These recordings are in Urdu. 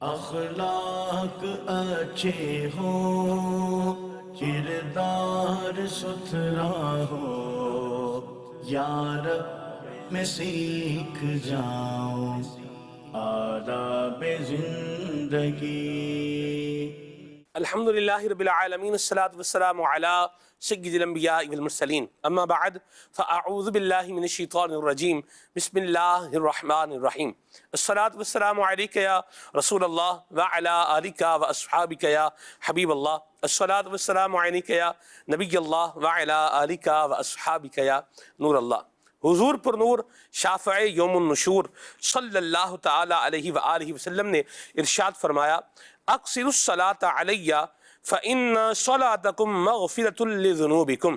اخلاق اچھے ہوں، کردار ستھرا ہو، یا رب میں سیکھ جاؤں آداب زندگی۔ الحمد للہ رب العالمین، الصلاۃ والسلام علی سید الانبیاء والمرسلین، اما بعد فاعوذ باللہ من الشیطان الرجیم، بسم اللہ الرحمن الرحیم۔ الصلاۃ والسلام علیک یا رسول اللہ وعلی آلک واصحابک یا حبیب اللہ۔ الصلاۃ والسلام علیک یا نبی اللہ وعلی آلک واصحابک یا نور اللہ۔ حضور پر نور شافع یوم النشور صلی اللہ تعالی علیہ وآلہ وسلم نے ارشاد فرمایا، اقصروا الصلاۃ علیہ فإن صلاتکم مغفرۃ لذنوبکم۔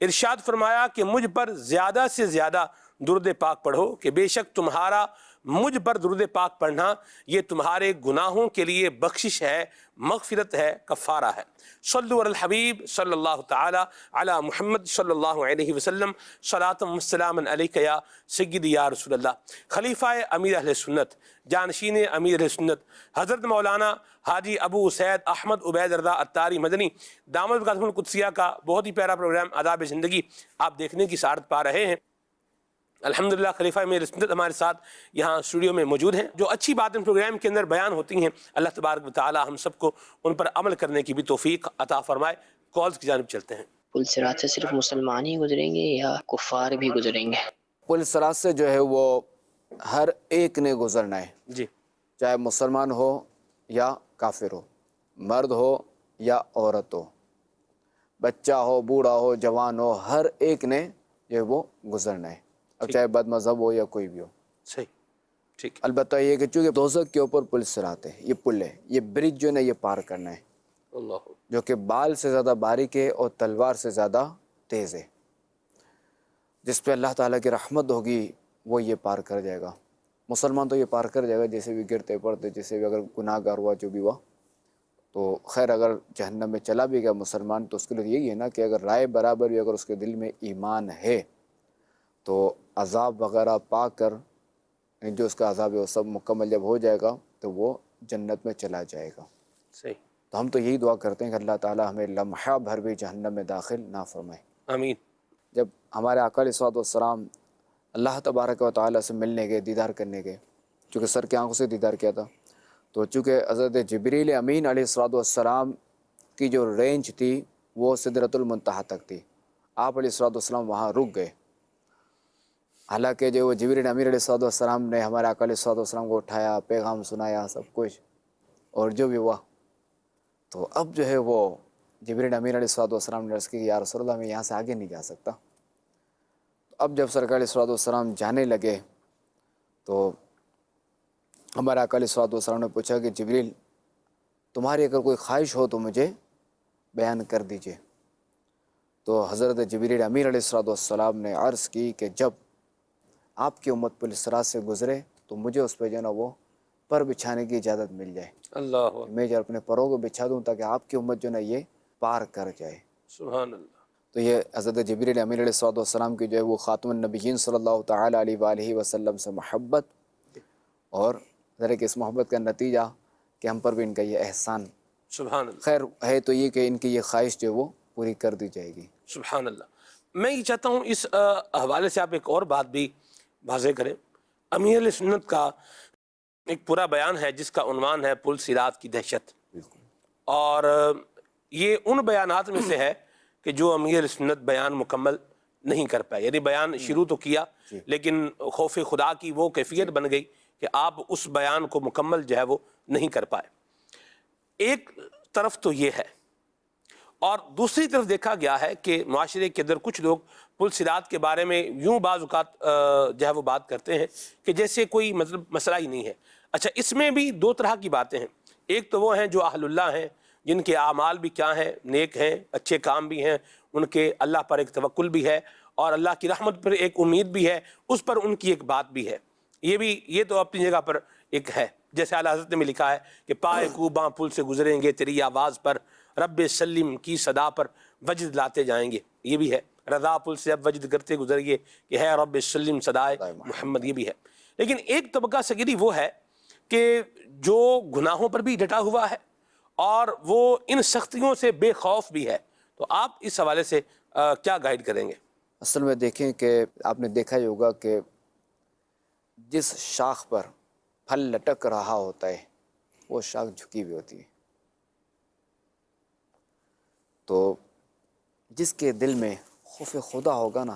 ارشاد فرمایا کہ مجھ پر زیادہ سے زیادہ درود پاک پڑھو کہ بے شک تمہارا مجھ پر درود پاک پڑھنا یہ تمہارے گناہوں کے لیے بخشش ہے، مغفرت ہے، کفارہ ہے۔ صلو علی الحبیب صلی اللہ تعالی علی محمد صلی اللہ علیہ وسلم، صلاۃ و سلام علیک یا سیدی یا رسول اللہ۔ خلیفہ امیر اہل سنت، جانشین امیر اہل سنت حضرت مولانا حاجی ابو سید احمد عبید رضا عطاری مدنی دامت برکاتہ القدسیہ کا بہت ہی پیارا پروگرام آداب زندگی آپ دیکھنے کی سعادت پا رہے ہیں۔ الحمدللہ خلیفہ امیر سنت ہمارے ساتھ یہاں اسٹوڈیو میں موجود ہیں۔ جو اچھی باتیں پروگرام کے اندر بیان ہوتی ہیں، اللہ تبارک و تعالی ہم سب کو ان پر عمل کرنے کی بھی توفیق عطا فرمائے۔ کالز کی جانب چلتے ہیں۔ پل صراط سے صرف مسلمان ہی گزریں گے یا کفار بھی گزریں گے؟ پل صراط سے جو ہے وہ ہر ایک نے گزرنا ہے، جی، چاہے مسلمان ہو یا کافر ہو، مرد ہو یا عورت ہو، بچہ ہو، بوڑھا ہو، جوان ہو، ہر ایک نے جو ہے وہ گزرنا ہے، اب چاہے بد مذہب ہو یا کوئی بھی ہو۔ صحیح، ٹھیک۔ البتہ یہ کہ چونکہ دوزخ کے اوپر پل صراط ہے، یہ پل ہے، یہ برج جو ہے نا یہ پار کرنا ہے، اللہ، جو کہ بال سے زیادہ باریک ہے اور تلوار سے زیادہ تیز ہے، جس پہ اللہ تعالیٰ کی رحمت ہوگی وہ یہ پار کر جائے گا۔ مسلمان تو یہ پار کر جائے گا، جیسے بھی گرتے پڑتے، جیسے بھی اگر گناہ گار ہوا، جو بھی ہوا تو خیر، اگر جہنم میں چلا بھی گیا مسلمان تو اس کے لیے یہی ہے نا کہ اگر رائے برابر بھی اگر اس کے دل میں ایمان ہے تو عذاب وغیرہ پا کر جو اس کا عذاب ہے وہ سب مکمل جب ہو جائے گا تو وہ جنت میں چلا جائے گا۔ صحیح، تو ہم تو یہی دعا کرتے ہیں کہ اللہ تعالیٰ ہمیں لمحہ بھر بھی جہنم میں داخل نہ فرمائے۔ آمین۔ جب ہمارے آقا علیہ الصلوۃ والسلام اللہ تبارک و تعالیٰ سے ملنے گئے، دیدار کرنے گئے، چونکہ سر کی آنکھوں سے دیدار کیا تھا، تو چونکہ حضرت جبریل امین علیہ الصلوۃ والسلام کی جو رینج تھی وہ سدرۃ المنتہا تک تھی، آپ علیہ الصلوۃ والسلام وہاں رک گئے۔ حالانکہ جو وہ جبریل امین علیہ الصلوۃ والسلام نے ہمارے آقا علیہ الصلوۃ والسلام کو اٹھایا، پیغام سنایا، سب کچھ، اور جو بھی ہوا، تو اب جو ہے وہ جبریل امین علیہ الصلوۃ والسلام نے عرض کی کہ یا رسول اللہ میں یہاں سے آگے نہیں جا سکتا۔ اب جب سرکار علیہ الصلوۃ والسلام جانے لگے تو ہمارے آقا علیہ الصلوۃ والسلام نے پوچھا کہ جبریل تمہاری اگر کوئی خواہش ہو تو مجھے بیان کر دیجئے۔ تو حضرت جبریل امین علیہ الصلوۃ والسلام نے عرض کی کہ جب آپ کی امت پل صراط سے گزرے تو مجھے اس پہ جو ہے نا وہ پر بچھانے کی اجازت مل جائے، اللہ، میں جو اپنے پروں کو بچھا دوں تاکہ آپ کی امت جو ہے نا یہ پار کر جائے۔ سبحان اللہ۔ تو یہ حضرت جبریل امین علیہ الصلوۃ والسلام کی جو ہے وہ خاتم النبیین صلی اللہ تعالی علیہ وآلہ وسلم سے محبت، اور ذرا کہ اس محبت کا نتیجہ کہ ہم پر بھی ان کا یہ احسان سبحان اللہ، خیر ہے تو یہ کہ ان کی یہ خواہش جو وہ پوری کر دی جائے گی۔ سبحان اللہ۔ میں یہ چاہتا ہوں اس حوالے سے آپ ایک اور بات بھی واضح کریں۔ امیر علیہ سنت کا ایک پورا بیان ہے جس کا عنوان ہے پل صراط کی دہشت، اور یہ ان بیانات میں سے ہے کہ جو امیر علیہ سنت بیان مکمل نہیں کر پائے، یعنی بیان شروع تو کیا لیکن خوف خدا کی وہ کیفیت بن گئی کہ آپ اس بیان کو مکمل جو ہے وہ نہیں کر پائے۔ ایک طرف تو یہ ہے، اور دوسری طرف دیکھا گیا ہے کہ معاشرے کے اندر کچھ لوگ پل صراط کے بارے میں یوں بعض اوقات جو ہے وہ بات کرتے ہیں کہ جیسے کوئی مطلب مسئلہ ہی نہیں ہے۔ اچھا، اس میں بھی دو طرح کی باتیں ہیں۔ ایک تو وہ ہیں جو اہل اللہ ہیں، جن کے اعمال بھی کیا ہیں، نیک ہیں، اچھے کام بھی ہیں، ان کے اللہ پر ایک توکل بھی ہے اور اللہ کی رحمت پر ایک امید بھی ہے، اس پر ان کی ایک بات بھی ہے۔ یہ تو اپنی جگہ پر ایک ہے، جیسے اعلیٰ حضرت نے بھی لکھا ہے کہ پائے کوباں پل سے گزریں گے تیری آواز پر، رب سلم کی صدا پر وجد لاتے جائیں گے، یہ بھی ہے۔ رضا پل سے اب وجد کرتے گزریے کہ ہے رب سلم صدائے محمد، یہ بھی ہے۔ لیکن ایک طبقہ سگیری وہ ہے کہ جو گناہوں پر بھی ڈٹا ہوا ہے اور وہ ان سختیوں سے بے خوف بھی ہے، تو آپ اس حوالے سے کیا گائیڈ کریں گے؟ اصل میں دیکھیں کہ آپ نے دیکھا ہی ہوگا کہ جس شاخ پر پھل لٹک رہا ہوتا ہے وہ شاخ جھکی ہوئی ہوتی ہے. تو جس کے دل میں خوف خدا ہوگا نا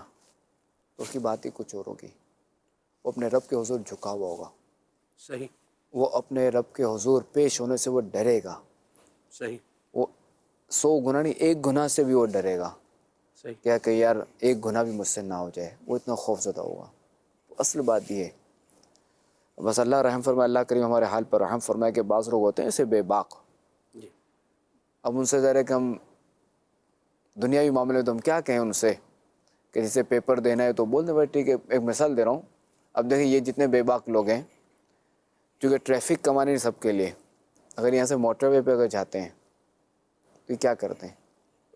تو اس کی بات ہی کچھ اور ہوگی. وہ اپنے رب کے حضور جھکا ہوا ہوگا. صحیح. وہ اپنے رب کے حضور پیش ہونے سے وہ ڈرے گا. صحیح. وہ 100 گناہ نہیں، 1 گناہ سے بھی وہ ڈرے گا. صحیح. کیا کہ یار 1 گناہ بھی مجھ سے نہ ہو جائے. وہ اتنا خوف زدہ ہوگا. اصل بات یہ ہے، بس اللہ رحم فرمائے، اللہ کریم ہمارے حال پر رحم فرمائے کہ بعض لوگ ہوتے ہیں ایسے بے باک. جی. اب ان سے ظاہر ہے کہ ہم دنیاوی معاملے میں تو ہم کیا کہیں ان سے کہ جسے پیپر دینا ہے تو بول دیں بھائی ٹھیک ہے. ایک مثال دے رہا ہوں. اب دیکھیں یہ جتنے بے باک لوگ ہیں، چونکہ ٹریفک کمانے نہیں سب کے لیے، اگر یہاں سے موٹر وے پہ اگر جاتے ہیں تو یہ کیا کرتے ہیں؟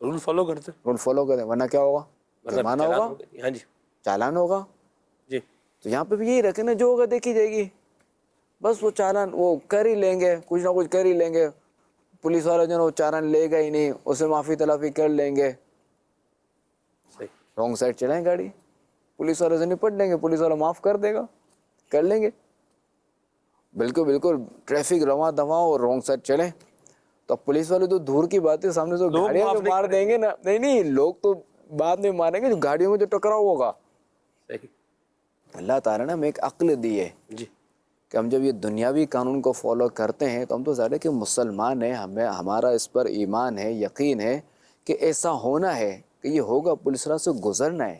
رول فالو کرتے، رول فالو کرتے ہیں، ورنہ کیا ہوگا؟ جرمانہ ہوگا، ہاں جی، چالان ہوگا. جی. تو یہاں پہ بھی یہی رکھیں نا، جو ہوگا دیکھی جائے گی. بس وہ چالان وہ کر ہی لیں گے، کچھ نہ کچھ کر ہی لیں گے. پولیس والا جو ہے وہ چالان لے گا ہی نہیں، اسے معافی تلافی کر لیں گے. صحیح. رانگ سائڈ چلائیں گاڑی، پولیس والے سے نپٹ لیں گے، پولیس والا معاف کر دے گا، کر لیں گے. بالکل ٹریفک رواں دواں اور رانگ سائڈ چلیں تو اب پولیس والے تو دور کی بات ہے، سامنے تو لوگ گاڑیاں معاف تو نہیں مار کریں دیں گے نا. نہیں لوگ تو بعد میں ماریں گے جو گاڑیوں میں جو ٹکراؤ ہوگا. صحیح. اللہ تعالیٰ نے ہمیں ایک عقل دی ہے جی. کہ ہم جب یہ دنیاوی قانون کو فالو کرتے ہیں تو ہم تو ظاہر کہ مسلمان ہیں، ہمارا اس پر ایمان ہے، یقین ہے کہ ایسا ہونا ہے کہ یہ ہوگا، پولیس راہ سے گزرنا ہے.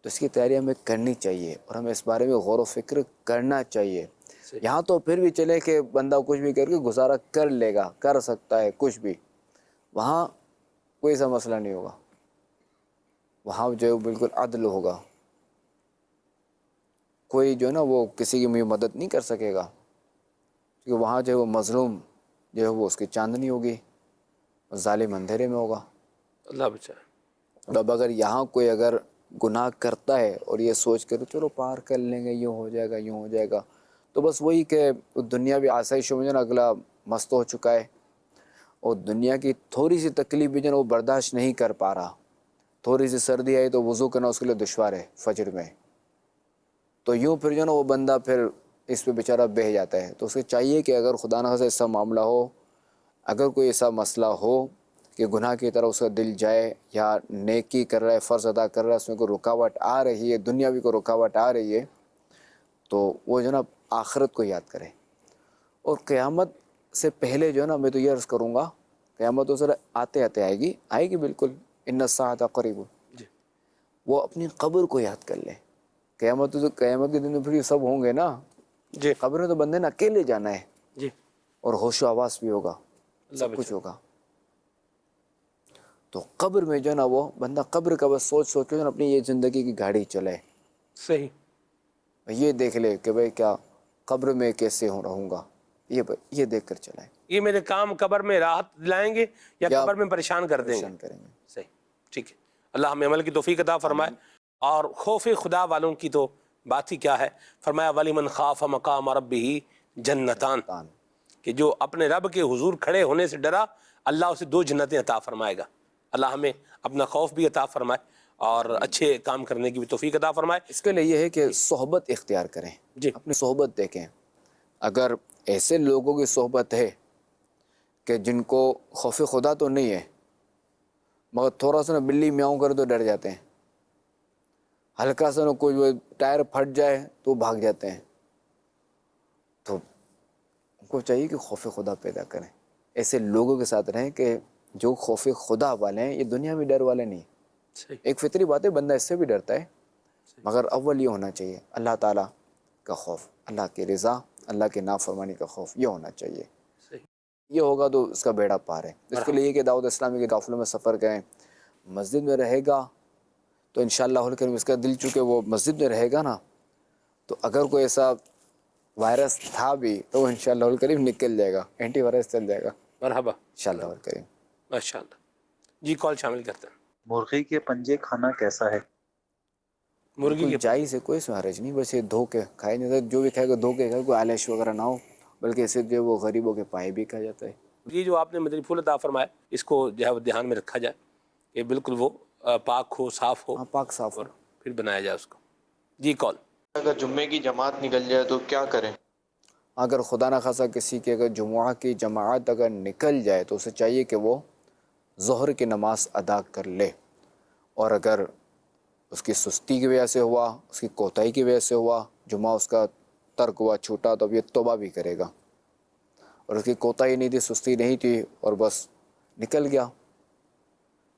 تو اس کی تیاری ہمیں کرنی چاہیے اور ہمیں اس بارے میں غور و فکر کرنا چاہیے. یہاں تو پھر بھی چلے کہ بندہ کچھ بھی کر کے گزارا کر لے گا، کر سکتا ہے کچھ بھی. وہاں کوئی ایسا مسئلہ نہیں ہوگا. وہاں جو ہے بالکل عدل ہوگا. کوئی جو ہے نا وہ کسی کی بھی مدد نہیں کر سکے گا، کیونکہ وہاں جو ہے وہ مظلوم جو ہے وہ اس کی چاندنی ہوگی، ظالم اندھیرے میں ہوگا. اللہ بچائے. اور اب اگر یہاں کوئی اگر گناہ کرتا ہے اور یہ سوچ کر چلو پار کر لیں گے، یوں ہو جائے گا یوں ہو جائے گا، تو بس وہی کہ دنیاوی آسائشوں میں جو نا اگلا مست ہو چکا ہے اور دنیا کی تھوڑی سی تکلیف بھی جو ہے وہ برداشت نہیں کر پا رہا. تھوڑی سی سردی آئی تو وضو کرنا اس کے لیے دشوار ہے فجر میں. تو یوں پھر جو ہے نا وہ بندہ پھر اس پہ بیچارہ بہہ جاتا ہے. تو اسے چاہیے کہ اگر خدا نخواستہ ایسا معاملہ ہو، اگر کوئی ایسا مسئلہ ہو کہ گناہ کی طرف اس کا دل جائے یا نیکی کر رہا ہے، فرض ادا کر رہا ہے، اس میں کوئی رکاوٹ آ رہی ہے، دنیاوی کو رکاوٹ آ رہی ہے، تو وہ جو ہے نا آخرت کو یاد کرے. اور قیامت سے پہلے جو ہے نا میں تو یہ عرض کروں گا، قیامت تو ذرا آتے آئے گی بالکل، ان الساعۃ قریب. جی. وہ اپنی قبر کو یاد کر لے. قیامت کے دن میں پھر یہ سب ہوں گے نا. جی. قبر میں تو بندے نے اکیلے جانا ہے، جی. اور ہوش و آواز بھی ہوگا، اللہ سب کچھ بچائے. ہوگا. تو قبر میں جو ہے نا وہ بندہ قبر کا بس سوچ کے اپنی یہ زندگی کی گاڑی چلائے. صحیح. یہ دیکھ لے کہ بھائی کیا قبر میں کیسے رہوں گا، یہ دیکھ کر چلائے. یہ میرے کام قبر میں راحت دلائیں گے یا یا قبر میں پریشان کر دیں گے؟ پریشان کریں گے. صحیح. ٹھیک ہے. اللہ ہمیں عمل کی توفیق عطا فرمائے. اور خوف خدا والوں کی تو بات ہی کیا ہے. فرمایا وَلِمَنْ خَافَ مَقَامَ رَبِّهِ جَنَّتان، کہ جو اپنے رب کے حضور کھڑے ہونے سے ڈرا، اللہ اسے 2 جنتیں عطا فرمائے گا. اللہ ہمیں اپنا خوف بھی عطا فرمائے اور اچھے کام کرنے کی بھی توفیق عطا فرمائے. اس کے لیے یہ ہے کہ صحبت اختیار کریں. جی. اپنی صحبت دیکھیں. اگر ایسے لوگوں کی صحبت ہے کہ جن کو خوف خدا تو نہیں ہے مگر تھوڑا سا نا بلی میاؤں کرے تو ڈر جاتے ہیں، ہلکا سا نا کوئی ٹائر پھٹ جائے تو بھاگ جاتے ہیں، تو ان کو چاہیے کہ خوف خدا پیدا کریں. ایسے لوگوں کے ساتھ رہیں کہ جو خوف خدا والے ہیں. یہ دنیا میں ڈر والے نہیں. صحیح. ایک فطری بات ہے، بندہ اس سے بھی ڈرتا ہے، مگر اول یہ ہونا چاہیے اللہ تعالیٰ کا خوف، اللہ کی رضا، اللہ کے نافرمانی کا خوف، یہ ہونا چاہیے. صحیح. یہ ہوگا تو اس کا بیڑا پار ہے. اس کے لیے کہ دعوت اسلامی کے قافلوں میں سفر کریں. مسجد میں رہے گا تو انشاءاللہ الکریم اس کا دل چونکہ وہ مسجد میں رہے گا نا، تو اگر کوئی ایسا وائرس تھا بھی تو وہ انشاءاللہ الکریم نکل جائے گا، اینٹی وائرس چل جائے گا مرحبا. انشاءاللہ الکریم. ماشاء اللہ. جی کال شامل کرتے ہیں. مرغی کے پنجے کھانا کیسا ہے؟ مرغی کے جائز ہے، کوئی اس میں حرج نہیں، بس یہ دھو کے کھائے نہیں جاتا، جو بھی کھائے گا دھو کے کھائے، کوئی آلش وغیرہ نہ ہو، بلکہ اسے جو ہے وہ غریبوں کے پائے بھی کھا جاتا ہے۔ یہ جو آپ نے مدنی پھول عطا فرمایا اس کو جو ہے وہ دھیان میں رکھا جائے کہ بالکل وہ پاک ہو، صاف ہو، ہاں پاک صاف ہو۔ اور پھر بنایا جائے اس کو۔ جی کال۔ اگر جمعے کی جماعت نکل جائے تو کیا کریں؟ اگر خدا نہ خواستہ کسی کی اگر جمعہ کی جماعت اگر نکل جائے تو اسے چاہیے کہ وہ ظہر کی نماز ادا کر لے، اور اگر اس کی سستی کی وجہ سے ہوا، اس کی کوتاہی کی وجہ سے ہوا، جمعہ اس کا ترک ہوا، چھوٹا، تو اب یہ توبہ بھی کرے گا، اور اس کی کوتاہی نہیں تھی، سستی نہیں تھی، اور بس نکل گیا،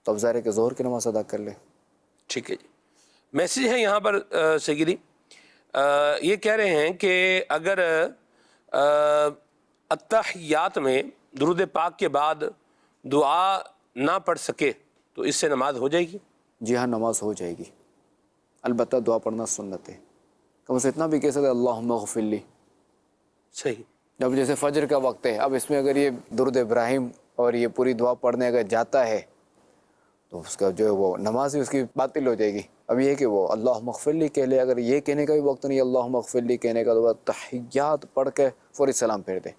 تو اب ظاہر ہے کہ ظہر کی نماز ادا کر لے۔ ٹھیک ہے جی، میسیج ہے یہاں پر سیدی، یہ کہہ رہے ہیں کہ اگر اتحیات میں درود پاک کے بعد دعا نہ پڑھ سکے تو اس سے نماز ہو جائے گی؟ جی ہاں، نماز ہو جائے گی، البتہ دعا پڑھنا سنت ہے، کم سے اتنا بھی کہہ سکتے اللہم اغفر لی۔ صحیح۔ اب جیسے فجر کا وقت ہے، اب اس میں اگر یہ درود ابراہیم اور یہ پوری دعا پڑھنے اگر جاتا ہے تو اس کا جو ہے وہ نماز ہی اس کی باطل ہو جائے گی۔ اب یہ کہ وہ اللہم اغفر لی کہہ لے، اگر یہ کہنے کا بھی وقت نہیں اللہم اغفر لی کہنے کا، تو وہ تحیات پڑھ کے فوری سلام پھیر دے،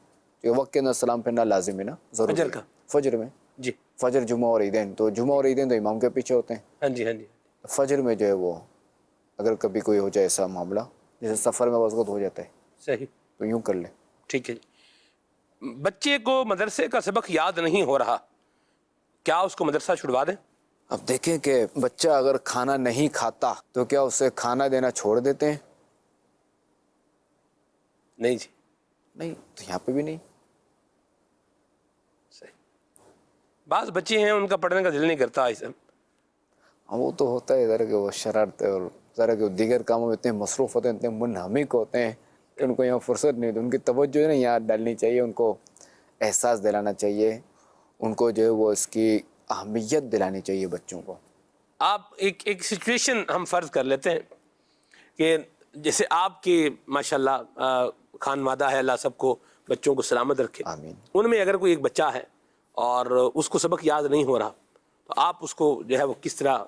کیونکہ وقت کے اندر سلام پھیرنا لازم ہے نا، ضروری فجر ہے۔ کا؟ فجر میں، جی فجر، جمعہ اور عیدین، تو جمعہ اور عیدین تو امام کے پیچھے ہوتے ہیں، ہاں جی، ہاں جی، فجر میں جو ہے وہ اگر کبھی کوئی ہو جائے ایسا معاملہ، جیسے سفر میں وقت ہو جاتا ہے، صحیح۔ تو یوں کر لے۔ ٹھیک ہے جی، بچے کو مدرسے کا سبق یاد نہیں ہو رہا، کیا اس کو مدرسہ چھڑوا دیں؟ اب دیکھیں کہ بچہ اگر کھانا نہیں کھاتا تو کیا اسے کھانا دینا چھوڑ دیتے ہیں؟ نہیں جی، نہیں، تو یہاں پہ بھی نہیں۔ صحیح۔ بعض بچے ہیں ان کا پڑھنے کا دل نہیں کرتا ایسے، ہاں وہ تو ہوتا ہے ذرا کہ وہ شرارتیں اور ذرا کہ دیگر کاموں میں اتنے مصروف ہوتے ہیں، اتنے منہمک ہوتے ہیں کہ ان کو یہاں فرصت نہیں ہوتی، ان کی توجہ ہے نا یہاں ڈالنی چاہیے، ان کو احساس دلانا چاہیے، ان کو جو ہے وہ اس کی اہمیت دلانی چاہیے بچوں کو۔ آپ ایک سچویشن ہم فرض کر لیتے ہیں کہ جیسے آپ کی ماشاءاللہ خانوادہ ہے، اللہ سب کو بچوں کو سلامت رکھے، آمین۔ ان میں اگر کوئی ایک بچہ ہے اور اس کو سبق یاد نہیں ہو رہا تو آپ اس کو جو ہے وہ کس طرح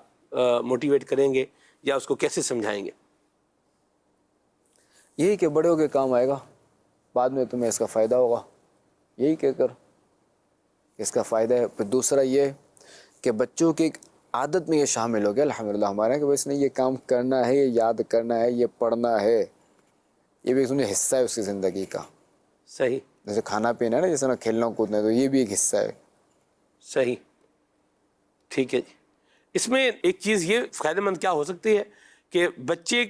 موٹیویٹ کریں گے یا اس کو کیسے سمجھائیں گے؟ یہی کہ بڑے ہو کے کام آئے گا، بعد میں تمہیں اس کا فائدہ ہوگا، یہی کہہ کر اس کا فائدہ ہے۔ پھر دوسرا یہ کہ بچوں کی ایک عادت میں یہ شامل ہو گیا الحمدللہ ہمارے، کہ بس نے یہ کام کرنا ہے، یہ یاد کرنا ہے، یہ پڑھنا ہے، یہ بھی سمجھے حصہ ہے اس کی زندگی کا۔ صحیح، جیسے کھانا پینا ہے نا، جیسے نا کھیلنا کودنا ہے، تو یہ بھی ایک حصہ ہے۔ صحیح، ٹھیک ہے جی۔ اس میں ایک چیز یہ فائدہ مند کیا ہو سکتی ہے کہ بچے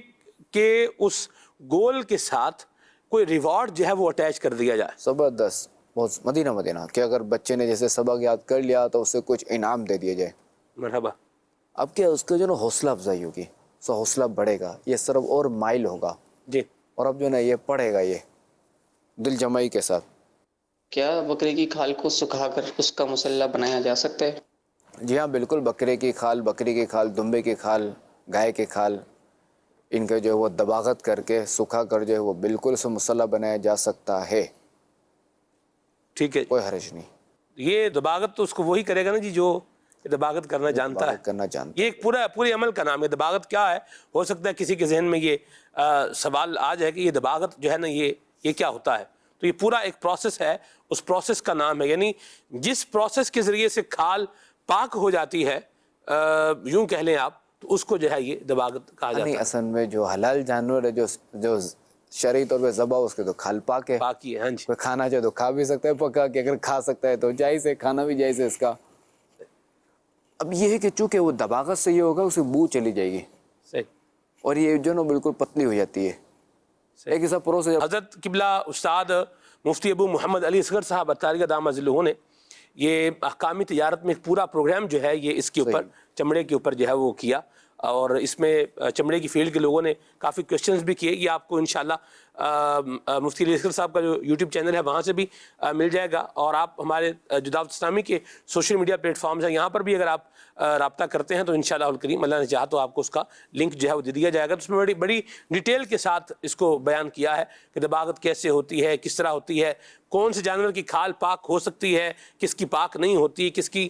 کے اس گول کے ساتھ کوئی ریوارڈ جو ہے وہ اٹیچ کر دیا جائے۔ زبردست، بہت مدینہ کہ اگر بچے نے جیسے سبق یاد کر لیا تو اسے کچھ انعام دے دیا جائے۔ مرحبا۔ اب کیا اس کا جو نا حوصلہ افزائی ہوگی، اس کا حوصلہ بڑھے گا، یہ صرف اور مائل ہوگا، جی، اور اب جو نا یہ پڑھے گا یہ دل جمعی کے ساتھ۔ کیا بکرے کی کھال کو سکھا کر اس کا مسلح بنایا جا سکتا ہے؟ جی ہاں بالکل، بکرے کی کھال، بکری کی کھال، دمبے کی کھال، گائے کی کھال، ان کا جو ہے وہ دباغت کر کے سکھا کر جو ہے وہ بالکل اسے مسلح بنایا جا سکتا ہے، ٹھیک ہے۔ کوئی حرج نہیں۔ یہ دباغت تو اس کو وہی کرے گا نا جی جو دباغت کرنا جانتا ہے، دباغت کرنا جانتا یہ ایک پورے عمل کا نام ہے۔ دباغت کیا ہے؟ ہو سکتا ہے کسی کے ذہن میں یہ سوال آ جائے کہ یہ دباغت جو ہے نا یہ کیا ہوتا ہے، تو یہ پورا ایک پروسیس ہے، اس پروسیس کا نام ہے، یعنی جس پروسیس کے ذریعے سے کھال پاک ہو جاتی ہے، یوں کہہ لیں آپ، تو اس کو جو ہے یہ دباغت کہا جاتا نہیں، ہے۔ اصل میں جو حلال جانور ہے، جو شرعی طور پہ ذبح، اس کے تو کھال پاک ہے، باقی ہے، ہاں جی، کوئی کھانا چاہے تو کھا بھی سکتا ہے پکا کے، اگر کھا سکتا ہے تو جائز ہے، کھانا بھی جائز ہے اس کا۔ اب یہ ہے کہ چونکہ وہ دباغت سے یہ ہوگا، اسے بو چلی جائے گی، صحیح۔ اور یہ جو نا بالکل پتلی ہو جاتی ہے، ایک ایسا پروسیس۔ حضرت قبلہ استاد مفتی ابو محمد علی اصغر صاحب اتاریہ دامہ ذلہ نے یہ احکامی تجارت میں ایک پورا پروگرام جو ہے یہ اس کے اوپر چمڑے کے اوپر جو ہے وہ کیا، اور اس میں چمڑے کی فیلڈ کے لوگوں نے کافی کوشچنز بھی کیے۔ یہ آپ کو انشاءاللہ مفتی علی اصغر صاحب کا جو یوٹیوب چینل ہے وہاں سے بھی مل جائے گا، اور آپ ہمارے جو دعوت اسلامی کے سوشل میڈیا پلیٹ فارمز ہیں یہاں پر بھی اگر آپ رابطہ کرتے ہیں تو انشاءاللہ الکریم اللہ نے چاہا تو آپ کو اس کا لنک جو ہے وہ دے دیا جائے گا۔ تو اس میں بڑی ڈیٹیل کے ساتھ اس کو بیان کیا ہے کہ دباغت کیسے ہوتی ہے، کس طرح ہوتی ہے، کون سے جانور کی کھال پاک ہو سکتی ہے، کس کی پاک نہیں ہوتی، کس کی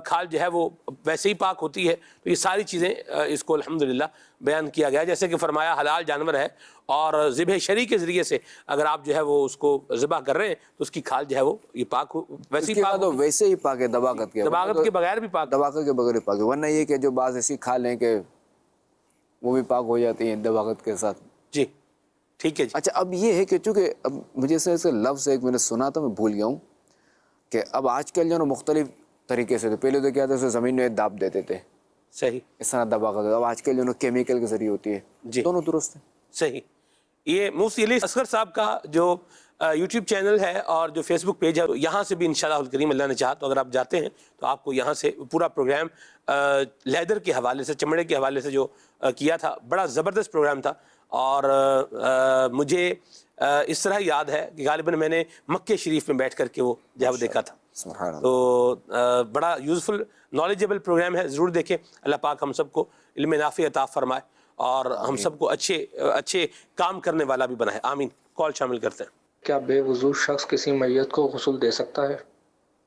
کھال جو ہے وہ ویسے ہی پاک ہوتی ہے۔ تو یہ ساری چیزیں اس کو الحمدللہ بیان کیا گیا، جیسے کہ فرمایا حلال جانور ہے اور ذبح شرعی کے ذریعے سے اگر آپ جو ہے وہ اس کو ذبح کر رہے ہیں تو اس کی کھال جو ہے وہ یہ پاک ہو، ویسے ہی پاک تو ویسے ہی پاک ہے دباغت کے، دباغت کے بغیر بھی پاک، دباغت کے بغیر پاک ہے، ورنہ یہ کہ جو بعض ایسی کھا لیں کہ وہ بھی پاک ہو جاتی ہیں دباغت کے ساتھ۔ جی ٹھیک ہے جی۔ اچھا اب یہ ہے کہ چونکہ اب مجھے سے لفظ ایک میں نے سنا تھا، میں بھول گیا ہوں، کہ اب آج کل جو ہے نا مختلف طریقے سے، پہلے تو کیا تھا اسے زمین میں داب دیتے تھے، صحیح، اس طرح دباغت، اب آج کل جو ہے نا کیمیکل کے ذریعے ہوتی ہے، جی دونوں درست ہیں۔ صحیح۔ یہ مفتی علی اصغر صاحب کا جو یوٹیوب چینل ہے اور جو فیس بک پیج ہے، یہاں سے بھی انشاءاللہ الکریم اللہ نے چاہا تو اگر آپ جاتے ہیں تو آپ کو یہاں سے پورا پروگرام لیدر کے حوالے سے، چمڑے کے حوالے سے جو کیا تھا، بڑا زبردست پروگرام تھا، اور مجھے اس طرح یاد ہے کہ غالباً میں نے مکہ شریف میں بیٹھ کر کے وہ جو ہے وہ دیکھا تھا، سبحان اللہ۔ تو بڑا یوزفل نالجیبل پروگرام ہے، ضرور دیکھیں۔ اللہ پاک ہم سب کو علم نافع عطا فرمائے اور ہم سب کو اچھے کام کرنے والا بھی بنائے، آمین۔ کال شامل کرتے ہیں۔ کیا بے وضو شخص کسی میت کو غسل دے سکتا ہے؟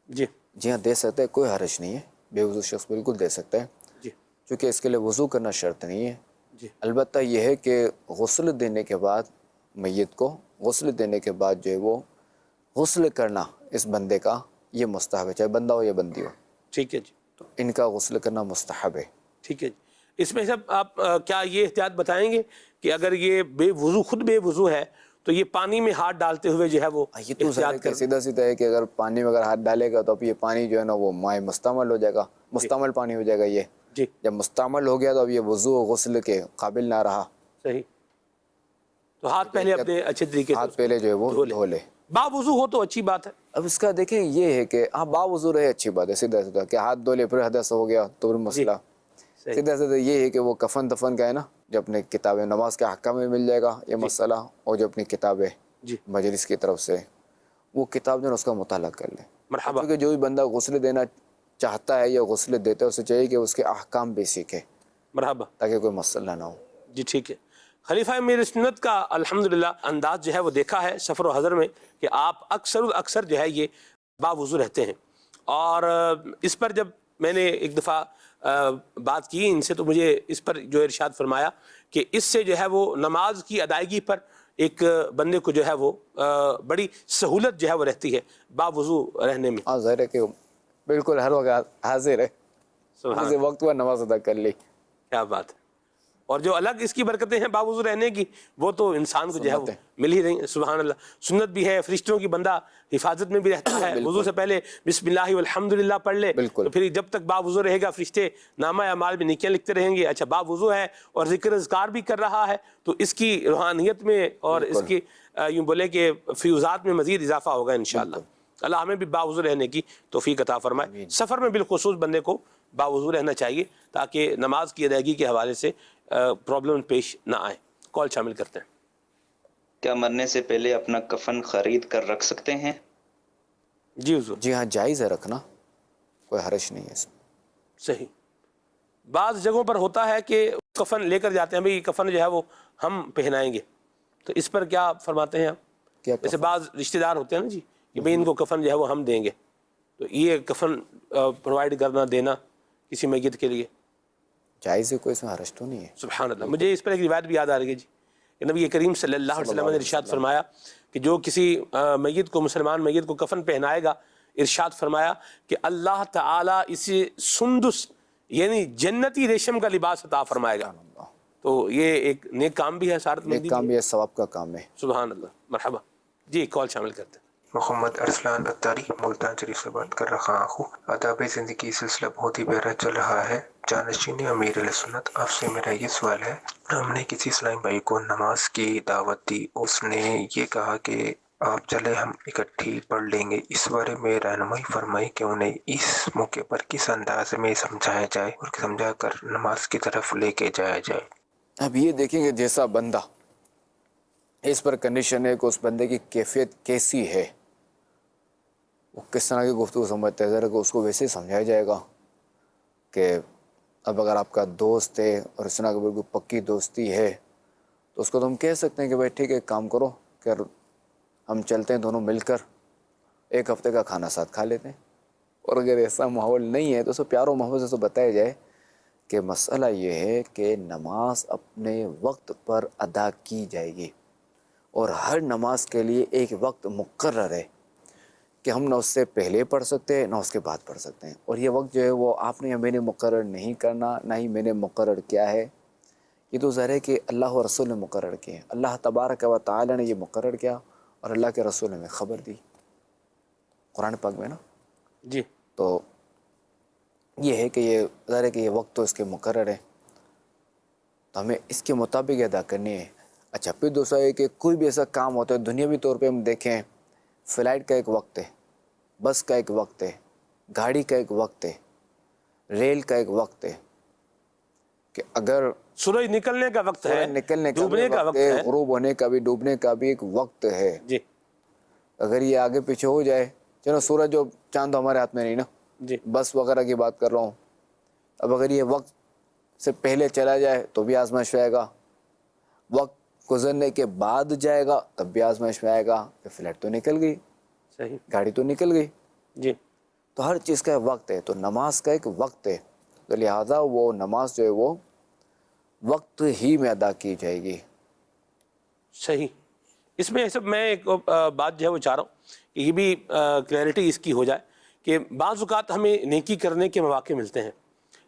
جی جی ہاں دے سکتا ہے، کوئی حرج نہیں ہے، بے وضو شخص بالکل دے سکتا ہے، جی چونکہ اس کے لیے وضو کرنا شرط نہیں ہے۔ جی البتہ یہ ہے کہ غسل دینے کے بعد میت کو غسل دینے کے بعد جو ہے وہ غسل کرنا اس بندے کا یہ مستحب ہے، چاہے بندہ ہو یا بندی ہو، ٹھیک ہے جی، تو ان کا غسل کرنا مستحب ہے۔ ٹھیک ہے جی۔ اس میں سب آپ کیا یہ احتیاط بتائیں گے کہ اگر یہ بے وضو خود بے وضو ہے تو یہ پانی میں ہاتھ ڈالتے ہوئے جو ہے وہ یہ تو ظاہر ہے کہ سیدھا سیدھا ہے کہ اگر پانی میں اگر ہاتھ ڈالے گا تو اب یہ پانی جو ہے نا وہ مائع مستعمل ہو جائے گا، مستعمل پانی ہو جائے گا، یہ جی جب مستعمل ہو گیا تو اب یہ وضو و غسل کے قابل نہ رہا، صحیح، تو ہاتھ پہلے اپنے اچھے طریقے سے ہاتھ پہلے جو ہے وہ دھو لے۔ با وضو ہو تو اچھی بات ہے، اب اس کا دیکھیں یہ ہے کہ ہاں باوضو رہے اچھی بات ہے، سیدھا سیدھا کہ ہاتھ دھو لے پھر حدث ہو گیا تو پھر مسئلہ، صحیح، سیدھا سیدھا یہ ہے کہ وہ کفن دفن کا ہے نا، جو اپنے کتابیں نماز کے احکام میں مل جائے گا یہ مسئلہ، اور جو اپنی کتابیں جی مجلس کی طرف سے وہ کتاب جو ہے اس کا مطالعہ کر لے، مرحبا، کیونکہ جو بھی بندہ غسل دینا چاہتا ہے یا غسل دیتا ہے اسے چاہیے کہ اس کے احکام بھی سیکھے مرحبا، تاکہ کوئی مسئلہ نہ ہو۔ جی ٹھیک ہے۔ خلیفہ امیر سنت کا الحمدللہ انداز جو ہے وہ دیکھا ہے سفر و حضر میں کہ آپ اکثر جو ہے یہ باوضو رہتے ہیں، اور اس پر جب میں نے ایک دفعہ بات کی ان سے تو مجھے اس پر جو ارشاد فرمایا کہ اس سے جو ہے وہ نماز کی ادائیگی پر ایک بندے کو جو ہے وہ بڑی سہولت جو ہے وہ رہتی ہے باوضو رہنے میں۔ ہاں ظاہر ہے کہ بالکل ہر وقت حاضر ہے، سبحان کسی وقت پر نماز ادا کر لی، کیا بات ہے، اور جو الگ اس کی برکتیں ہیں باوضو رہنے کی وہ تو انسان کو جو ہے وہ مل ہی رہی ہیں، سبحان اللہ۔ سنت بھی ہے، فرشتوں کی بندہ حفاظت میں بھی رہتا ہے، وضو سے پہلے بسم اللہ والحمدللہ پڑھ لے تو پھر جب تک باوضو رہے گا فرشتے نامہ اعمال میں نیکیاں لکھتے رہیں گے۔ اچھا باوضو ہے اور ذکر اذکار بھی کر رہا ہے تو اس کی روحانیت میں اور اس کی یوں بولے کہ فیوزات میں مزید اضافہ ہوگا انشاءاللہ۔ اللہ ہمیں بھی باوضو رہنے کی توفیق عطا فرمائے۔ سفر میں بالخصوص بندے کو باوضو رہنا چاہیے تاکہ نماز کی ادائیگی کے حوالے سے پرابلم پیش نہ آئے۔ کال شامل کرتے ہیں۔ کیا مرنے سے پہلے اپنا کفن خرید کر رکھ سکتے ہیں؟ جی حضور، جی ہاں جائز ہے رکھنا، کوئی حرج نہیں ہے اس میں۔ صحیح۔ بعض جگہوں پر ہوتا ہے کہ کفن لے کر جاتے ہیں، بھئی کفن جو ہے وہ ہم پہنائیں گے، تو اس پر کیا فرماتے ہیں آپ؟ کیا جیسے بعض رشتہ دار ہوتے ہیں نا جی کہ بھئی ان کو کفن جو ہے وہ ہم دیں گے، تو یہ کفن پرووائڈ کرنا دینا کسی میت کے لیے جائز ہے، کوئی اس میں حرج تو نہیں ہے۔ سبحان اللہ۔ مجھے اس پر ایک روایت بھی یاد آ رہی ہے جی کہ نبی کریم صلی اللہ علیہ وسلم نے ارشاد فرمایا کہ جو کسی میت کو، مسلمان میت کو کفن پہنائے گا، ارشاد فرمایا کہ اللہ تعالیٰ اسے سندس یعنی جنتی ریشم کا لباس عطا فرمائے گا، تو یہ ایک نیک کام بھی ہے، سعادت مندی ایک کام بھی ہے۔ یہ ثواب کا کام ہے۔ سبحان اللہ، مرحبا جی، کال شامل کرتے ہیں۔ محمد ارسلان اتاری ملتان شریف سے بات کر رہا ہوں۔ آداب زندگی سلسلہ بہت ہی بہتر چل رہا ہے۔ جانشین امیر علیہ سنت، آپ سے میرا یہ سوال ہے، ہم نے کسی اسلامی بھائی کو نماز کی دعوت دی، اس نے یہ کہا کہ آپ چلے ہم اکٹھی پڑھ لیں گے، اس بارے میں رہنمائی فرمائی کہ انہیں اس موقع پر کس انداز میں سمجھایا جائے اور سمجھا کر نماز کی طرف لے کے جایا جائے؟ اب یہ دیکھیں گے جیسا بندہ، اس پر کنڈیشن ہے کہ اس بندے کی کیفیت کیسی ہے، وہ کس طرح کی گفتگو سمجھتا ہے، ذرا کہ اس کو ویسے ہی سمجھایا جائے گا کہ اب اگر آپ کا دوست ہے اور اس طرح کی بالکل پکی دوستی ہے تو اس کو تو ہم کہہ سکتے ہیں کہ بھائی ٹھیک ہے ایک کام کرو کہ ہم چلتے ہیں دونوں مل کر ایک ہفتے کا کھانا ساتھ کھا لیتے ہیں، اور اگر ایسا ماحول نہیں ہے تو اس کو پیار و محبت سے بتایا جائے کہ مسئلہ یہ ہے کہ نماز اپنے وقت پر ادا کی جائے گی، اور ہر نماز کے لیے ایک وقت مقرر ہے کہ ہم نہ اس سے پہلے پڑھ سکتے ہیں نہ اس کے بعد پڑھ سکتے ہیں، اور یہ وقت جو ہے وہ آپ نے یا میں نے مقرر نہیں کرنا، نہ ہی میں نے مقرر کیا ہے، یہ تو ظاہر ہے کہ اللہ و رسول نے مقرر کیے، اللہ تبارک و تعالی نے یہ مقرر کیا اور اللہ کے رسول نے خبر دی قرآن پاک میں نا۔ جی تو یہ ہے کہ یہ ظاہر ہے کہ یہ وقت تو اس کے مقرر ہے، تو ہمیں اس کے مطابق ادا کرنی ہے۔ اچھا، پھر دوسرا ہے کہ کوئی بھی ایسا کام ہوتا ہے دنیاوی طور پہ ہم دیکھیں، فلائٹ کا ایک وقت ہے، بس کا ایک وقت ہے، گاڑی کا ایک وقت ہے، ریل کا ایک وقت ہے، کہ اگر سورج نکلنے کا وقت ہے، سورج نکلنے کا بھی ڈوبنے کا وقت وقت ہے، ہے۔ غروب ہونے کا بھی، ڈوبنے کا بھی ایک وقت ہے۔ جی اگر یہ آگے پیچھے ہو جائے، چلو سورج اور چاند تو ہمارے ہاتھ میں نہیں نا، جی بس وغیرہ کی بات کر رہا ہوں، اب اگر یہ وقت سے پہلے چلا جائے تو بھی آزمائش میں آئے گا، وقت گزرنے کے بعد جائے گا تب بھی آزمائش میں آئے گا، کہ فلائٹ تو نکل گئی، صحیح۔ گاڑی تو نکل گئی، جی تو ہر چیز کا وقت ہے، تو نماز کا ایک وقت ہے، تو لہٰذا وہ نماز جو ہے وہ وقت ہی میں ادا کی جائے گی۔ صحیح۔ اس میں سب میں ایک بات جو ہے وہ چاہ رہا ہوں کہ یہ بھی کلیئرٹی اس کی ہو جائے کہ بعض اوقات ہمیں نیکی کرنے کے مواقع ملتے ہیں،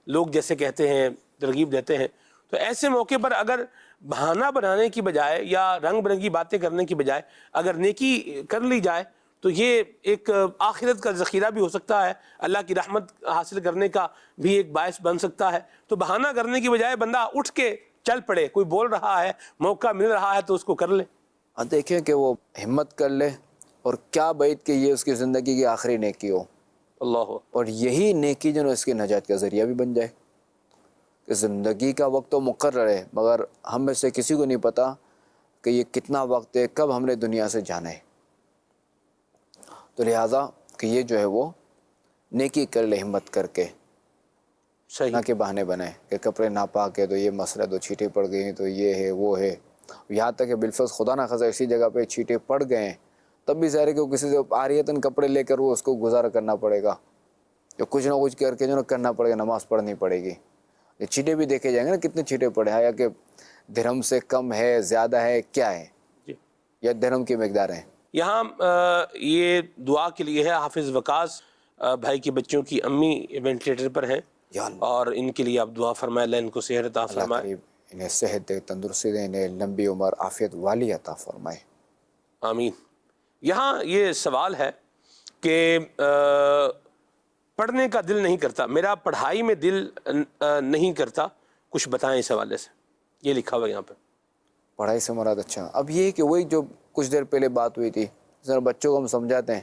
لوگ جیسے کہتے ہیں، ترغیب دیتے ہیں، تو ایسے موقع پر اگر بہانہ بنانے کی بجائے یا رنگ برنگی باتیں کرنے کی بجائے اگر نیکی کر لی جائے تو یہ ایک آخرت کا ذخیرہ بھی ہو سکتا ہے، اللہ کی رحمت حاصل کرنے کا بھی ایک باعث بن سکتا ہے۔ تو بہانہ کرنے کی بجائے بندہ اٹھ کے چل پڑے، کوئی بول رہا ہے، موقع مل رہا ہے تو اس کو کر لے۔ اب دیکھیں کہ وہ ہمت کر لے اور کیا بعید کہ یہ اس کی زندگی کی آخری نیکی ہو، اللہ اور یہی نیکی جو ہے اس کی نجات کا ذریعہ بھی بن جائے، کہ زندگی کا وقت تو مقرر ہے، مگر ہم میں سے کسی کو نہیں پتہ کہ یہ کتنا وقت ہے، کب ہم نے دنیا سے جانا ہے، تو لہٰذا کہ یہ جو ہے وہ نیکی کر لے ہمت کر کے، صحیح۔ نہ کہ بہانے بنائے کہ کپڑے ناپاک ہے تو یہ مسئلہ، تو چھینٹیں پڑ گئی ہیں تو یہ ہے وہ ہے، یہاں تک کہ بالفرض خدا نہ خاصا اسی جگہ پہ چھینٹیں پڑ گئے ہیں تب بھی ظاہر ہے کہ وہ کسی سے عاریتاً کپڑے لے کر وہ اس کو گزارا کرنا پڑے گا، جو کچھ نہ کچھ کر کے جو کرنا پڑے گا، نماز پڑھنی پڑے گی۔ یہ چھینٹیں بھی دیکھے جائیں گے نا، کتنے چھینٹیں پڑے ہیں، یا کہ درہم سے کم ہے، زیادہ ہے، کیا ہے، جی یا درہم کی مقدار ہے۔ یہاں یہ دعا کے لیے ہے، حافظ وقاص بھائی کے بچوں کی امی وینٹیلیٹر پر ہیں، یا اللہ، اور ان کے لیے آپ دعا فرمائے، اللہ ان کو صحت عطا اللہ فرمائے۔ قریب انہیں صحت دے، تندرستی دے، انہیں لمبی عمر عافیت والی عطا فرمائے۔ آمین۔ یہاں یہ سوال ہے کہ پڑھنے کا دل نہیں کرتا، میرا پڑھائی میں دل نہیں کرتا، کچھ بتائیں اس حوالے سے، یہ لکھا ہوا ہے یہاں پہ۔ پڑھائی سے مراد، اچھا اب یہ کہ وہی جو کچھ دیر پہلے بات ہوئی تھی، جس طرح بچوں کو ہم سمجھاتے ہیں،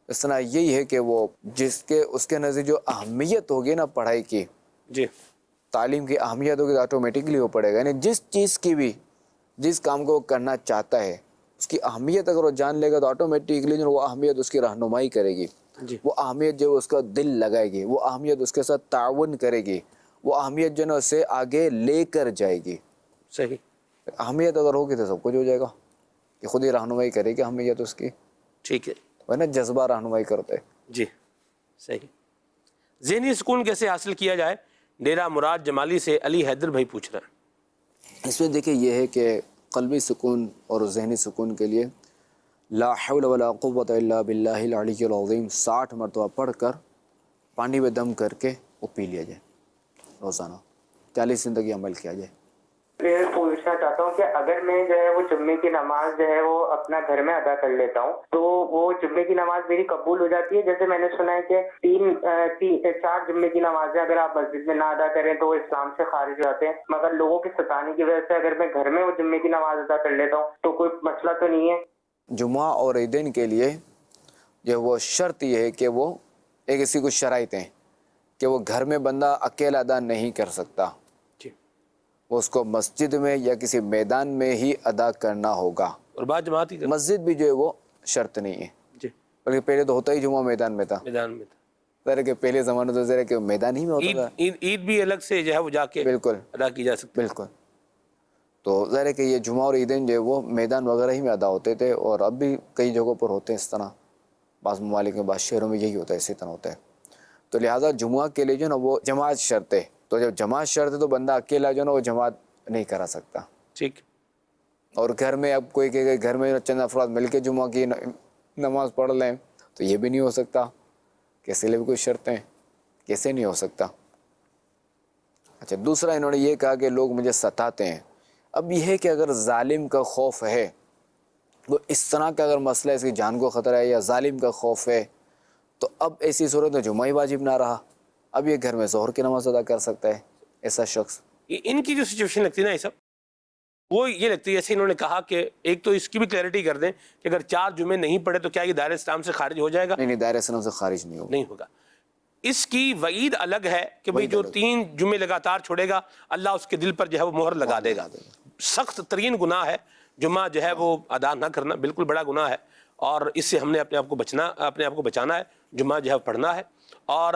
اس طرح یہی ہے کہ وہ اس کے نزدیک جو اہمیت ہوگی نا پڑھائی کی، جی تعلیم کی اہمیت ہوگی تو آٹومیٹکلی وہ پڑھے گا، یعنی جس چیز کی بھی، جس کام کو وہ کرنا چاہتا ہے اس کی اہمیت اگر وہ جان لے گا تو آٹومیٹکلی جو وہ اہمیت اس کی رہنمائی کرے گی، جی وہ اہمیت جو اس کا دل لگائے گی، وہ اہمیت اس کے ساتھ تعاون کرے گی، وہ اہمیت جو ہے نا اسے آگے لے کر جائے گی۔ صحیح۔ اہمیت اگر ہوگی تو سب کچھ ہو جائے گا، کہ خود ہی رہنمائی کرے گی اہمیت اس کی، ٹھیک ہے وہ نا جذبہ رہنمائی کرتا ہے۔ جی صحیح۔ ذہنی سکون کیسے حاصل کیا جائے، ڈیرہ مراد جمالی سے علی حیدر بھائی پوچھ رہے ہیں۔ اس میں دیکھیں یہ ہے کہ قلبی سکون اور ذہنی سکون کے لیے لا حول ولا قوت الا باللہ العلی العظیم 60 مرتبہ پڑھ کر پانی میں دم کر کے وہ پی لیا جائے روزانہ، 40 زندگی عمل کیا جائے۔ یہ پوچھنا چاہتا ہوں کہ اگر میں جو ہے وہ جمعے کی نماز جو ہے وہ اپنا گھر میں ادا کر لیتا ہوں تو وہ جمعے کی نماز میری قبول ہو جاتی ہے؟ جیسے میں نے سنا ہے کہ 4 جمعے کی نمازیں اگر آپ مسجد میں نہ ادا کریں تو وہ اسلام سے خارج ہو جاتے ہیں، مگر لوگوں کی ستانے کی وجہ سے اگر میں گھر میں وہ جمعے کی نماز ادا کر لیتا ہوں تو کوئی مسئلہ تو نہیں ہے؟ جمعہ اور عیدین کے لیے جو وہ شرط یہ ہے کہ وہ ایک اسی کچھ شرائط ہیں کہ وہ گھر میں بندہ اکیلا ادا نہیں کر سکتا، وہ اس کو مسجد میں یا کسی میدان میں ہی ادا کرنا ہوگا، اور بعد جماعت ہی مسجد بھی جو ہے وہ شرط نہیں ہے، جی بلکہ پہلے تو ہوتا ہی جمعہ میدان میں تھا، میدان میں تھا، ذرا کہ پہلے زمانے تو ذرا کہ میدان ہی میں ہوتا تھا، عید بھی الگ سے جو ہے وہ جا کے بالکل ادا کی جا سکتی ہے۔ بالکل۔ تو ظاہر ہے کہ یہ جمعہ اور عیدین جو ہے وہ میدان وغیرہ ہی میں ادا ہوتے تھے، اور اب بھی کئی جگہوں پر ہوتے ہیں اس طرح، بعض ممالک میں بعض شہروں میں یہی ہوتا ہے، اسی طرح ہوتا ہے۔ تو لہٰذا جمعہ کے لیے جو نا وہ جماعت شرط ہے، تو جب جماعت شرط ہے تو بندہ اکیلا جو ہے نا وہ جماعت نہیں کرا سکتا. ٹھیک. اور گھر میں اب کوئی کہ گھر میں چند افراد مل کے جمعہ کی نماز پڑھ لیں تو یہ بھی نہیں ہو سکتا. کیسے لیے بھی کوئی شرطیں کیسے نہیں ہو سکتا. اچھا دوسرا انہوں نے یہ کہا کہ لوگ مجھے ستاتے ہیں. اب یہ ہے کہ اگر ظالم کا خوف ہے وہ اس طرح کا اگر مسئلہ ہے اس کی جان کو خطرہ ہے یا ظالم کا خوف ہے تو اب ایسی صورت میں جمعہ ہی واجب نہ رہا. اب یہ گھر میں ظہر کی نماز ادا کر سکتا ہے ایسا شخص. ان کی جو سچویشن لگتی ہے نا یہ سب وہ یہ لگتی ہے جیسے انہوں نے کہا کہ ایک تو اس کی بھی کلیئرٹی کر دیں کہ اگر 4 جمعے نہیں پڑھے تو کیا یہ دائرہ اسلام سے خارج ہو جائے گا؟ نہیں دائرہ اسلام سے خارج نہیں ہوگا. اس کی وعید الگ ہے کہ بھئی جو 3 جمعے لگاتار چھوڑے گا اللہ اس کے دل پر جو ہے وہ مہر لگا دے گا. سخت ترین گناہ ہے جمعہ جو ہے وہ ادا نہ کرنا، بالکل بڑا گناہ ہے اور اس سے ہم نے اپنے آپ کو بچانا ہے. جمعہ جو ہے پڑھنا ہے. اور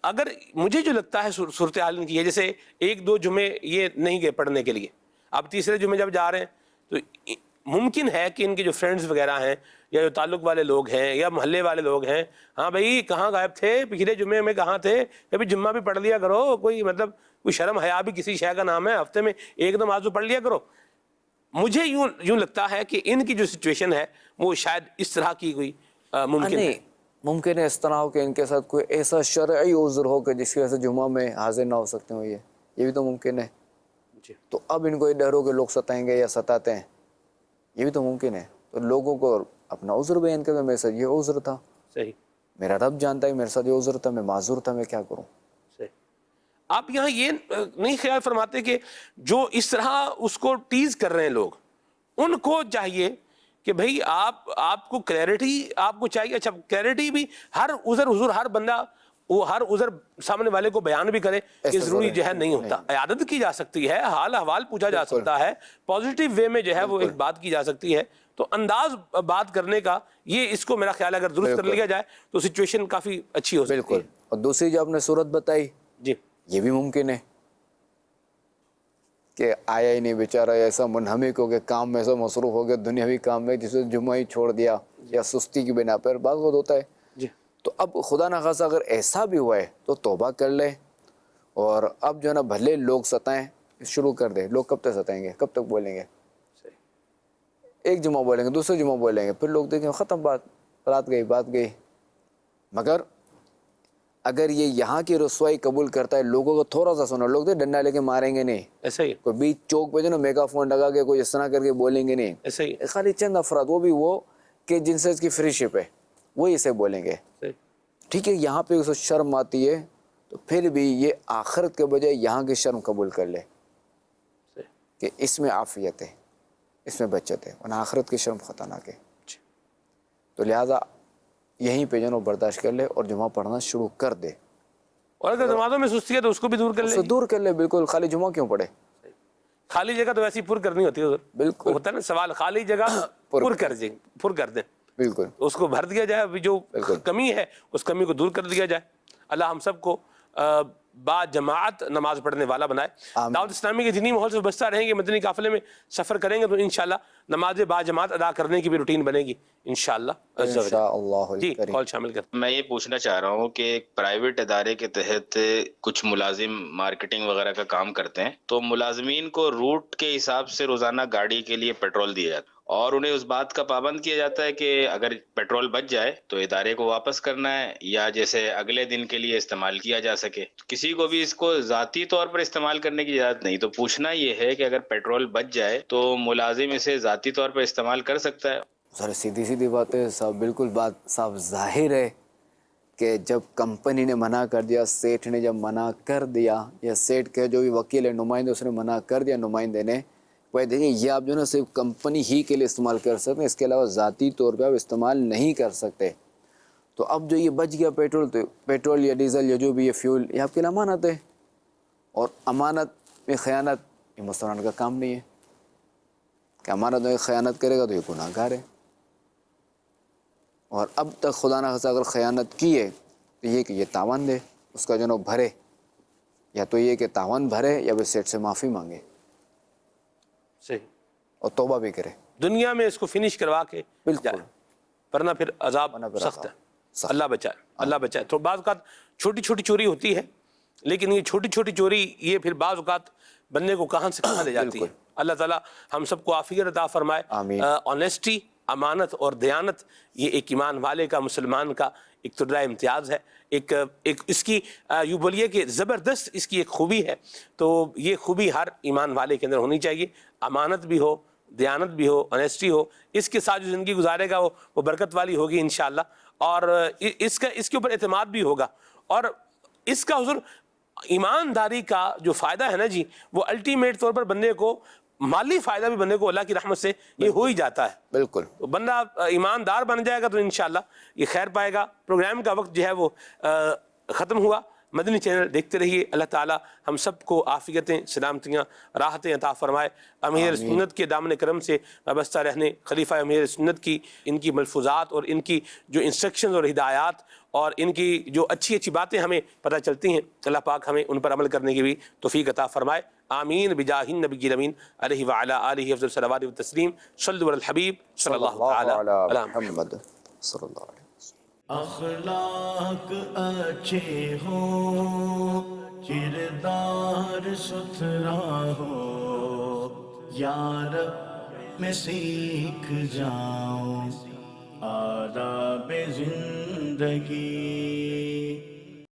اگر مجھے جو لگتا ہے صورتحال ان کی ہے جیسے 1-2 جمعے یہ نہیں گئے پڑھنے کے لیے، اب تیسرے جمعے جب جا رہے ہیں تو ممکن ہے کہ ان کے جو فرینڈز وغیرہ ہیں یا جو تعلق والے لوگ ہیں یا محلے والے لوگ ہیں، ہاں بھائی کہاں غائب تھے پچھلے جمعے میں کہاں تھے، کبھی جمعہ بھی پڑھ لیا کرو، کوئی مطلب کوئی شرم حیا بھی کسی شے کا نام ہے، ہفتے میں 1 نماز تو پڑھ لیا کرو. مجھے یوں لگتا ہے کہ ان کی جو سچویشن ہے وہ شاید اس طرح کی کوئی ممکن ہے. ممکن ہے اس طرح ہو کہ ان کے ساتھ کوئی ایسا شرعی عذر ہو کہ جس کی وجہ سے جمعہ میں حاضر نہ ہو سکتے ہوں. یہ بھی تو ممکن ہے. تو اب ان کو یہ ڈر ہو کہ لوگ ستائیں گے یا ستاتے ہیں، یہ بھی تو ممکن ہے. تو لوگوں کو اپنا عذر بیان کریں، میرے ساتھ یہ عذر تھا، صحیح، میرا رب جانتا ہے میرے ساتھ یہ عذر تھا، میں معذور تھا، میں کیا کروں. آپ یہاں یہ نہیں خیال فرماتے کہ جو اس طرح اس کو ٹیز کر رہے ہیں لوگ، ان کو چاہیے کہ بھئی آپ کو کلیئرٹی آپ کو چاہیے. اچھا کلیئرٹی بھی ہر عذر حضور ہر بندہ وہ ہر عذر سامنے والے کو بیان بھی کرے کہ ضروری جو ہے نہیں ہوتا. عیادت کی جا سکتی ہے، حال احوال پوچھا جا سکتا ہے، پازیٹیو وے میں جو ہے وہ ایک بات کی جا سکتی ہے. تو انداز بات کرنے کا یہ اس کو میرا خیال اگر درست کر لیا جائے تو سچویشن کافی اچھی ہو سکتی ہے. اور دوسری جو آپ نے صورت بتائی جی یہ بھی ممکن ہے کہ آیا ہی نہیں بیچارہ، ایسا منہمک ہو گیا کام میں، ایسا مصروف ہو گیا دنیاوی کام میں جسے جمعہ ہی چھوڑ دیا یا سستی کی بنا پر بعض وقت ہوتا ہے. جی تو اب خدا نخواستہ اگر ایسا بھی ہوا ہے تو توبہ کر لے اور اب جو ہے نا بھلے لوگ ستائیں شروع کر دے. لوگ کب تک ستائیں گے، کب تک بولیں گے؟ ایک جمعہ بولیں گے، دوسرے جمعہ بولیں گے، پھر لوگ دیکھیں ختم بات گئی. مگر اگر یہ یہاں کی رسوائی قبول کرتا ہے، لوگوں کو تھوڑا سا سنا، لوگ تو ڈنڈا لے کے ماریں گے نہیں، ایسا ہی کوئی بیچ چوک پہ جو نا میگا فون لگا کے کوئی اس طرح کر کے بولیں گے نہیں. ایسا ہی خالی چند افراد، وہ بھی وہ کہ جن سے اس کی فری شپ ہے، وہی اسے بولیں گے. ٹھیک ہے، یہاں پہ اسے شرم آتی ہے تو پھر بھی یہ آخرت کے بجائے یہاں کی شرم قبول کر لے کہ اس میں عافیت ہے، اس میں بچت ہے، ورنہ آخرت کی شرم خطرناک ہے. تو لہٰذا یہیں پہ جو برداشت کر لے اور جمعہ پڑھنا شروع کر دے. اور اگر نمازوں میں سستی ہے تو اس کو بھی دور کر لے. اسے دور کر لے بالکل. خالی جمعہ کیوں پڑھے؟ خالی جگہ تو ویسی پر کرنی ہوتی ہے حضور. بالکل ہوتا ہے نا سوال، خالی جگہ پر کر دیں، بالکل اس کو بھر دیا جائے، ابھی جو کمی ہے اس کمی کو دور کر دیا جائے. اللہ ہم سب کو با جماعت نماز پڑھنے والا بنائے. دعوت اسلامی کے دینی ماحول سے بچتا رہیں گے، مدنی قافلے میں سفر کریں گے تو انشاءاللہ نماز با جماعت ادا کرنے کی بھی روٹین بنے گی انشاءاللہ. جی کال شامل کرتے. میں یہ پوچھنا چاہ رہا ہوں کہ ایک پرائیویٹ ادارے کے تحت کچھ ملازم مارکیٹنگ وغیرہ کا کام کرتے ہیں، تو ملازمین کو روٹ کے حساب سے روزانہ گاڑی کے لیے پیٹرول دیا جاتا ہے اور انہیں اس بات کا پابند کیا جاتا ہے کہ اگر پیٹرول بچ جائے تو ادارے کو واپس کرنا ہے یا جیسے اگلے دن کے لیے استعمال کیا جا سکے. کسی کو بھی اس کو ذاتی طور پر استعمال کرنے کی اجازت نہیں. تو پوچھنا یہ ہے کہ اگر پیٹرول بچ جائے تو ملازم اسے ذاتی طور پر استعمال کر سکتا ہے؟ سر سیدھی بات ہے صاحب، بالکل بات صاف ظاہر ہے کہ جب کمپنی نے منع کر دیا، سیٹھ نے جب منع کر دیا یا سیٹھ کے جو بھی وکیل ہے نمائندے اس نے منع کر دیا نمائندے نے، وہ دیکھیں یہ آپ جو نا صرف کمپنی ہی کے لیے استعمال کر سکتے ہیں، اس کے علاوہ ذاتی طور پہ آپ استعمال نہیں کر سکتے. تو اب جو یہ بچ گیا پیٹرول یا ڈیزل یا جو بھی یہ فیول، یہ آپ کے لیے امانت ہے، اور امانت میں خیانت یہ مسلمان کا کام نہیں ہے کہ امانت میں خیانت کرے گا تو یہ گناہ گار ہے. اور اب تک خدا نہ خاصہ اگر خیانت کی ہے تو یہ کہ یہ تاوان دے، اس کا جو نا بھرے، یا تو یہ کہ تاوان بھرے یا پھر سیٹ سے معافی مانگے صحیح اور توبہ بھی کرے دنیا میں اس کو فنش کروا کے بالکل، ورنہ پھر عذاب سخت ہے. اللہ بچائے، اللہ بچائے. تو بعض اوقات چھوٹی چھوٹی چوری ہوتی ہے لیکن یہ چھوٹی چھوٹی چوری یہ پھر بعض اوقات بندے کو کہاں سے کہاں لے جاتی ہے. اللہ تعالیٰ ہم سب کو عافیت عطا فرمائے. آنیسٹی، امانت اور دیانت یہ ایک ایمان والے کا، مسلمان کا ایک طرح امتیاز ہے، ایک اس کی یوں بولیے کہ زبردست اس کی ایک خوبی ہے. تو یہ خوبی ہر ایمان والے کے اندر ہونی چاہیے. امانت بھی ہو، دیانت بھی ہو، آنیسٹی ہو. اس کے ساتھ جو زندگی گزارے گا وہ برکت والی ہوگی انشاءاللہ. اور اس کے اوپر اعتماد بھی ہوگا. اور اس کا حضور ایمانداری کا جو فائدہ ہے نا جی، وہ الٹیمیٹ طور پر بندے کو مالی فائدہ بھی بندے کو اللہ کی رحمت سے یہ ہو ہی جاتا ہے. بالکل. تو بندہ ایماندار بن جائے گا تو انشاءاللہ یہ خیر پائے گا. پروگرام کا وقت جو ہے وہ ختم ہوا. مدنی چینل دیکھتے رہیے. اللہ تعالی ہم سب کو عافیتیں، سلامتیاں، راحتیں عطا فرمائے. امیر سنت کے دامن کرم سے وابستہ رہنے، خلیفہ امیر سنت کی ان کی ملفوظات اور ان کی جو انسٹرکشنز اور ہدایات اور ان کی جو اچھی اچھی باتیں ہمیں پتہ چلتی ہیں، اللہ پاک ہمیں ان پر عمل کرنے کی بھی توفیق عطا فرمائے. آمین بجاہ النبی الامین علیہ وعلی آلہ افضل الصلوات والتسلیم. صلوا علی الحبیب صلی اللہ تعالی علی محمد صلی اللہ علیہ وسلم. اخلاق اچھے ہوں، کردار ستھرا ہو، یار میں سیکھ جاؤں آداب زندگی.